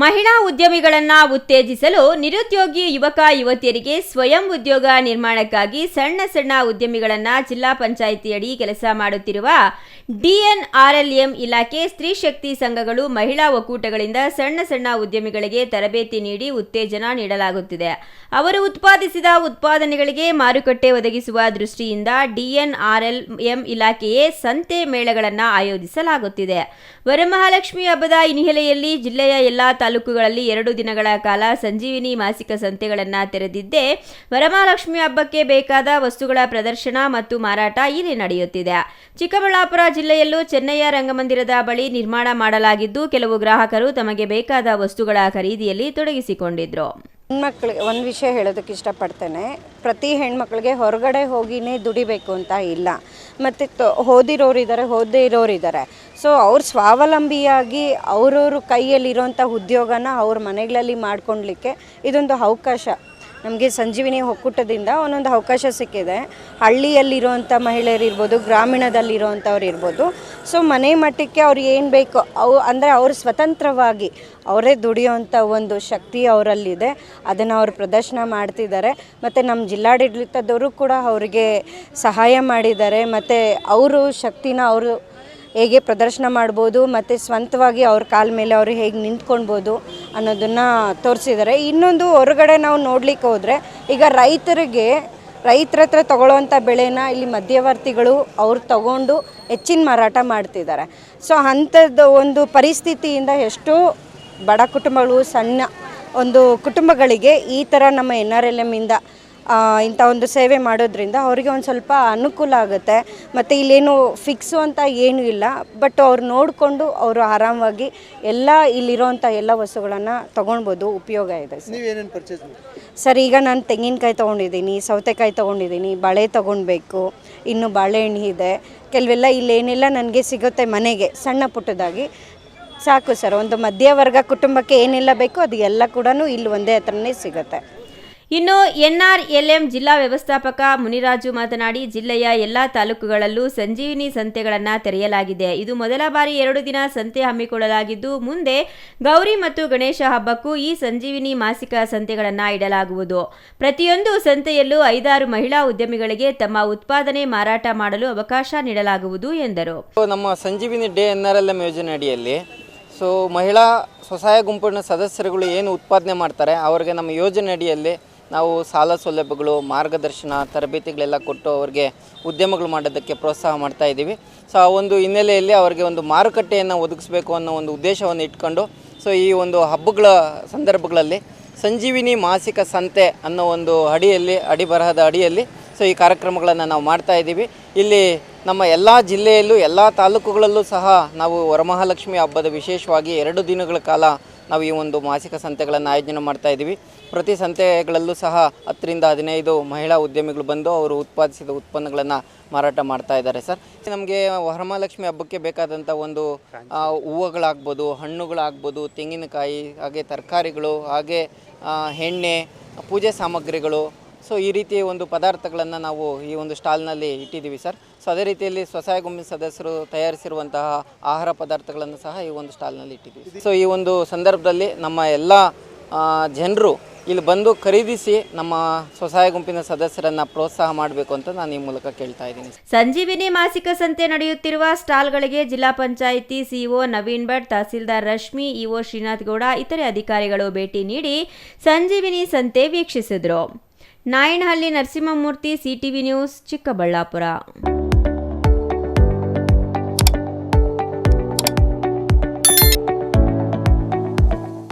ಮಹಿಳಾ ಉದ್ಯಮಿಗಳನ್ನು ಉತ್ತೇಜಿಸಲು ನಿರುದ್ಯೋಗಿ ಯುವಕ ಯುವತಿಯರಿಗೆ ಸ್ವಯಂ ಉದ್ಯೋಗ ನಿರ್ಮಾಣಕ್ಕಾಗಿ ಸಣ್ಣ ಸಣ್ಣ ಉದ್ಯಮಿಗಳನ್ನು ಜಿಲ್ಲಾ ಪಂಚಾಯಿತಿಯಡಿ ಕೆಲಸ ಮಾಡುತ್ತಿರುವ ಡಿಎನ್ಆರ್ಎಲ್ಎಂ ಇಲಾಖೆ ಸ್ತ್ರೀ ಶಕ್ತಿ ಸಂಘಗಳು ಮಹಿಳಾ ಒಕ್ಕೂಟಗಳಿಂದ ಸಣ್ಣ ಸಣ್ಣ ಉದ್ಯಮಿಗಳಿಗೆ ತರಬೇತಿ ನೀಡಿ ಉತ್ತೇಜನ ನೀಡಲಾಗುತ್ತಿದೆ. ಅವರು ಉತ್ಪಾದಿಸಿದ ಉತ್ಪಾದನೆಗಳಿಗೆ ಮಾರುಕಟ್ಟೆ ಒದಗಿಸುವ ದೃಷ್ಟಿಯಿಂದ ಡಿಎನ್ಆರ್ಎಲ್ಎಂ ಇಲಾಖೆಯೇ ಸಂತೆ ಮೇಳಗಳನ್ನು ಆಯೋಜಿಸಲಾಗುತ್ತಿದೆ. ವರಮಹಾಲಕ್ಷ್ಮಿ ಹಬ್ಬದ ಹಿನ್ನೆಲೆಯಲ್ಲಿ ಜಿಲ್ಲೆಯ ಎಲ್ಲಾ ತಾಲೂಕುಗಳಲ್ಲಿ 2 ದಿನಗಳ ಕಾಲ ಸಂಜೀವಿನಿ ಮಾಸಿಕ ಸಂತೆಗಳನ್ನು ತೆರೆದಿದ್ದೇ ವರಮಹಾಲಕ್ಷ್ಮಿ ಹಬ್ಬಕ್ಕೆ ಬೇಕಾದ ವಸ್ತುಗಳ ಪ್ರದರ್ಶನ ಮತ್ತು ಮಾರಾಟ ಇಲ್ಲಿ ನಡೆಯುತ್ತಿದೆ. ಚಿಕ್ಕಬಳ್ಳಾಪುರ ಜಿಲ್ಲೆಯಲ್ಲೂ ಚೆನ್ನಯ್ಯ ರಂಗಮಂದಿರದ ಬಳಿ ನಿರ್ಮಾಣ ಮಾಡಲಾಗಿದ್ದು ಕೆಲವು ಗ್ರಾಹಕರು ತಮಗೆ ಬೇಕಾದ ವಸ್ತುಗಳ ಖರೀದಿಯಲ್ಲಿ ತೊಡಗಿಸಿಕೊಂಡಿದ್ರು. ಹೆಣ್ಮಕ್ಳಿಗೆ ಒಂದು ವಿಷಯ ಹೇಳೋದಕ್ಕೆ ಇಷ್ಟಪಡ್ತೇನೆ. ಪ್ರತಿ ಹೆಣ್ಮಕ್ಳಿಗೆ ಹೊರಗಡೆ ಹೋಗಿನೇ ದುಡಿಬೇಕು ಅಂತ ಇಲ್ಲ. ಮತ್ತು ಓದಿರೋರಿದ್ದಾರೆ, ಓದದೇ ಇರೋರಿದ್ದಾರೆ. ಸೊ ಅವ್ರು ಸ್ವಾವಲಂಬಿಯಾಗಿ ಅವ್ರವ್ರ ಕೈಯಲ್ಲಿರೋಂಥ ಉದ್ಯೋಗನ ಅವ್ರ ಮನೆಗಳಲ್ಲಿ ಮಾಡ್ಕೊಳ್ಲಿಕ್ಕೆ ಇದೊಂದು ಅವಕಾಶ. ನಮಗೆ ಸಂಜೀವಿನಿ ಒಕ್ಕೂಟದಿಂದ ಒಂದೊಂದು ಅವಕಾಶ ಸಿಕ್ಕಿದೆ. ಹಳ್ಳಿಯಲ್ಲಿರುವಂಥ ಮಹಿಳೆಯರಿರ್ಬೋದು, ಗ್ರಾಮೀಣದಲ್ಲಿರುವಂಥವ್ರು ಇರ್ಬೋದು. ಸೊ ಮನೆ ಮಟ್ಟಕ್ಕೆ ಅವ್ರು ಏನು ಬೇಕು ಅಂದರೆ ಅವರು ಸ್ವತಂತ್ರವಾಗಿ ಅವರೇ ದುಡಿಯೋವಂಥ ಒಂದು ಶಕ್ತಿ ಅವರಲ್ಲಿದೆ. ಅದನ್ನು ಅವರು ಪ್ರದರ್ಶನ ಮಾಡ್ತಿದ್ದಾರೆ. ಮತ್ತು ನಮ್ಮ ಜಿಲ್ಲಾಡಳಿತದವರು ಕೂಡ ಅವರಿಗೆ ಸಹಾಯ ಮಾಡಿದ್ದಾರೆ. ಮತ್ತು ಅವರು ಶಕ್ತಿನ ಅವರು ಹೇಗೆ ಪ್ರದರ್ಶನ ಮಾಡ್ಬೋದು ಮತ್ತು ಸ್ವಂತವಾಗಿ ಅವ್ರ ಕಾಲ ಮೇಲೆ ಅವರು ಹೇಗೆ ನಿಂತ್ಕೊಳ್ಬೋದು ಅನ್ನೋದನ್ನು ತೋರಿಸಿದ್ದಾರೆ. ಇನ್ನೊಂದು ಹೊರಗಡೆ ನಾವು ನೋಡ್ಲಿಕ್ಕೆ ಹೋದರೆ ಈಗ ರೈತರ ಹತ್ರ ತೊಗೊಳ್ಳೋವಂಥ ಬೆಳೆನ ಇಲ್ಲಿ ಮಧ್ಯವರ್ತಿಗಳು ಅವ್ರು ತಗೊಂಡು ಹೆಚ್ಚಿನ ಮಾರಾಟ ಮಾಡ್ತಿದ್ದಾರೆ. ಸೊ ಅಂಥದ್ದು ಒಂದು ಪರಿಸ್ಥಿತಿಯಿಂದ ಎಷ್ಟೋ ಬಡ ಕುಟುಂಬಗಳು, ಸಣ್ಣ ಒಂದು ಕುಟುಂಬಗಳಿಗೆ ಈ ಥರ ನಮ್ಮ NRLM ಇಂದ ಇಂಥ ಒಂದು ಸೇವೆ ಮಾಡೋದ್ರಿಂದ ಅವರಿಗೆ ಒಂದು ಸ್ವಲ್ಪ ಅನುಕೂಲ ಆಗುತ್ತೆ. ಮತ್ತು ಇಲ್ಲೇನು ಫಿಕ್ಸು ಅಂತ ಏನೂ ಇಲ್ಲ. ಬಟ್ ಅವ್ರು ನೋಡಿಕೊಂಡು ಅವರು ಆರಾಮವಾಗಿ ಇಲ್ಲಿರೋಂಥ ಎಲ್ಲ ವಸ್ತುಗಳನ್ನು ತೊಗೊಳ್ಬೋದು. ಉಪಯೋಗ ಇದೆ ಸರ್. ಈಗ ನಾನು ತೆಂಗಿನಕಾಯಿ ತೊಗೊಂಡಿದ್ದೀನಿ, ಸೌತೆಕಾಯಿ ತೊಗೊಂಡಿದ್ದೀನಿ, ಬಾಳೆ ತೊಗೊಳ್ಬೇಕು, ಇನ್ನು ಬಾಳೆಹಣ್ಣು ಇದೆ. ಕೆಲವೆಲ್ಲ ಇಲ್ಲೇನೆಲ್ಲ ನನಗೆ ಸಿಗುತ್ತೆ ಮನೆಗೆ ಸಣ್ಣ ಪುಟ್ಟದಾಗಿ ಸಾಕು ಸರ್. ಒಂದು ಮಧ್ಯವರ್ಗ ಕುಟುಂಬಕ್ಕೆ ಏನೆಲ್ಲ ಬೇಕೋ ಅದು ಎಲ್ಲ ಕೂಡ ಇಲ್ಲಿ ಒಂದೇ ಹತ್ರನೇ ಸಿಗುತ್ತೆ. ಇನ್ನು NRLM ಜಿಲ್ಲಾ ವ್ಯವಸ್ಥಾಪಕ ಮುನಿರಾಜು ಮಾತನಾಡಿ, ಜಿಲ್ಲೆಯ ಎಲ್ಲಾ ತಾಲೂಕುಗಳಲ್ಲೂ ಸಂಜೀವಿನಿ ಸಂತೆಗಳನ್ನು ತೆರೆಯಲಾಗಿದೆ. ಇದು ಮೊದಲ ಬಾರಿ 2 ದಿನ ಸಂತೆ ಹಮ್ಮಿಕೊಳ್ಳಲಾಗಿದ್ದು, ಮುಂದೆ ಗೌರಿ ಮತ್ತು ಗಣೇಶ ಹಬ್ಬಕ್ಕೂ ಈ ಸಂಜೀವಿನಿ ಮಾಸಿಕ ಸಂತೆಗಳನ್ನು ಇಡಲಾಗುವುದು. ಪ್ರತಿಯೊಂದು ಸಂತೆಯಲ್ಲೂ 5-6 ಮಹಿಳಾ ಉದ್ಯಮಿಗಳಿಗೆ ತಮ್ಮ ಉತ್ಪಾದನೆ ಮಾರಾಟ ಮಾಡಲು ಅವಕಾಶ ನೀಡಲಾಗುವುದು ಎಂದರು. ನಮ್ಮ ಸಂಜೀವಿನಿ NRLM ಯೋಜನೆ ಅಡಿಯಲ್ಲಿ ಮಹಿಳಾ ಸ್ವಸಹಾಯ ಗುಂಪಿನ ಸದಸ್ಯರುಗಳು ಏನು ಉತ್ಪಾದನೆ ಮಾಡ್ತಾರೆ ಅವರಿಗೆ ನಮ್ಮ ಯೋಜನೆ ಅಡಿಯಲ್ಲಿ ನಾವು ಸಾಲ ಸೌಲಭ್ಯಗಳು, ಮಾರ್ಗದರ್ಶನ, ತರಬೇತಿಗಳೆಲ್ಲ ಕೊಟ್ಟು ಅವರಿಗೆ ಉದ್ಯಮಗಳು ಮಾಡೋದಕ್ಕೆ ಪ್ರೋತ್ಸಾಹ ಮಾಡ್ತಾ ಇದ್ದೀವಿ. ಆ ಒಂದು ಹಿನ್ನೆಲೆಯಲ್ಲಿ ಅವರಿಗೆ ಒಂದು ಮಾರುಕಟ್ಟೆಯನ್ನು ಒದಗಿಸಬೇಕು ಅನ್ನೋ ಒಂದು ಉದ್ದೇಶವನ್ನು ಇಟ್ಕೊಂಡು ಈ ಒಂದು ಹಬ್ಬಗಳ ಸಂದರ್ಭಗಳಲ್ಲಿ ಸಂಜೀವಿನಿ ಮಾಸಿಕ ಸಂತೆ ಅನ್ನೋ ಒಂದು ಅಡಿಬರಹದ ಅಡಿಯಲ್ಲಿ ಈ ಕಾರ್ಯಕ್ರಮಗಳನ್ನು ನಾವು ಮಾಡ್ತಾ ಇದ್ದೀವಿ. ಇಲ್ಲಿ ನಮ್ಮ ಎಲ್ಲ ಜಿಲ್ಲೆಯಲ್ಲೂ ಎಲ್ಲ ತಾಲೂಕುಗಳಲ್ಲೂ ಸಹ ನಾವು ವರಮಹಾಲಕ್ಷ್ಮಿ ಹಬ್ಬದ ವಿಶೇಷವಾಗಿ 2 ದಿನಗಳ ಕಾಲ ನಾವು ಈ ಒಂದು ಮಾಸಿಕ ಸಂತೆಗಳನ್ನು ಆಯೋಜನೆ ಮಾಡ್ತಾ ಇದ್ದೀವಿ. ಪ್ರತಿ ಸಂತೆಗಳಲ್ಲೂ ಸಹ 10ರಿಂದ 15 ಮಹಿಳಾ ಉದ್ಯಮಿಗಳು ಬಂದು ಅವರು ಉತ್ಪಾದಿಸಿದ ಉತ್ಪನ್ನಗಳನ್ನು ಮಾರಾಟ ಮಾಡ್ತಾ ಇದ್ದಾರೆ ಸರ್. ನಮಗೆ ವರಮಹಾಲಕ್ಷ್ಮಿ ಹಬ್ಬಕ್ಕೆ ಬೇಕಾದಂಥ ಒಂದು ಹೂವುಗಳಾಗ್ಬೋದು, ಹಣ್ಣುಗಳಾಗ್ಬೋದು, ತೆಂಗಿನಕಾಯಿ, ಹಾಗೆ ತರಕಾರಿಗಳು, ಹಾಗೆ ಎಣ್ಣೆ, ಪೂಜೆ ಸಾಮಗ್ರಿಗಳು, ಈ ರೀತಿ ಒಂದು ಪದಾರ್ಥಗಳನ್ನು ನಾವು ಈ ಒಂದು ಸ್ಟಾಲ್ನಲ್ಲಿ ಇಟ್ಟಿದ್ದೀವಿ ಸರ್. ಅದೇ ರೀತಿಯಲ್ಲಿ ಸ್ವಸಹಾಯ ಗುಂಪಿನ ಸದಸ್ಯರು ತಯಾರಿಸಿರುವಂತಹ ಆಹಾರ ಪದಾರ್ಥಗಳನ್ನು ಸಹ ಈ ಒಂದು ಸ್ಟಾಲ್ನಲ್ಲಿ ಇಟ್ಟಿದ್ದೀವಿ. ಈ ಒಂದು ಸಂದರ್ಭದಲ್ಲಿ ನಮ್ಮ ಎಲ್ಲ ಜನರು ಇಲ್ಲಿ ಬಂದು ಖರೀದಿಸಿ ನಮ್ಮ ಸ್ವಸಹಾಯ ಗುಂಪಿನ ಸದಸ್ಯರನ್ನು ಪ್ರೋತ್ಸಾಹ ಮಾಡಬೇಕು ಅಂತ ನಾನು ಈ ಮೂಲಕ ಕೇಳ್ತಾ ಇದ್ದೀನಿ. ಸಂಜೀವಿನಿ ಮಾಸಿಕ ಸಂತೆ ನಡೆಯುತ್ತಿರುವ ಸ್ಟಾಲ್ಗಳಿಗೆ ಜಿಲ್ಲಾ ಪಂಚಾಯಿತಿ ಸಿಇಒ ನವೀನ್ ಭಟ್, ತಹಸೀಲ್ದಾರ್ ರಶ್ಮಿ, ಇಒ ಶ್ರೀನಾಥ್ ಗೌಡ ಇತರೆ ಅಧಿಕಾರಿಗಳು ಭೇಟಿ ನೀಡಿ ಸಂಜೀವಿನಿ ಸಂತೆ ವೀಕ್ಷಿಸಿದರು. Nayanahalli Narasimhamurthy, CTV news, Chikkaballapur.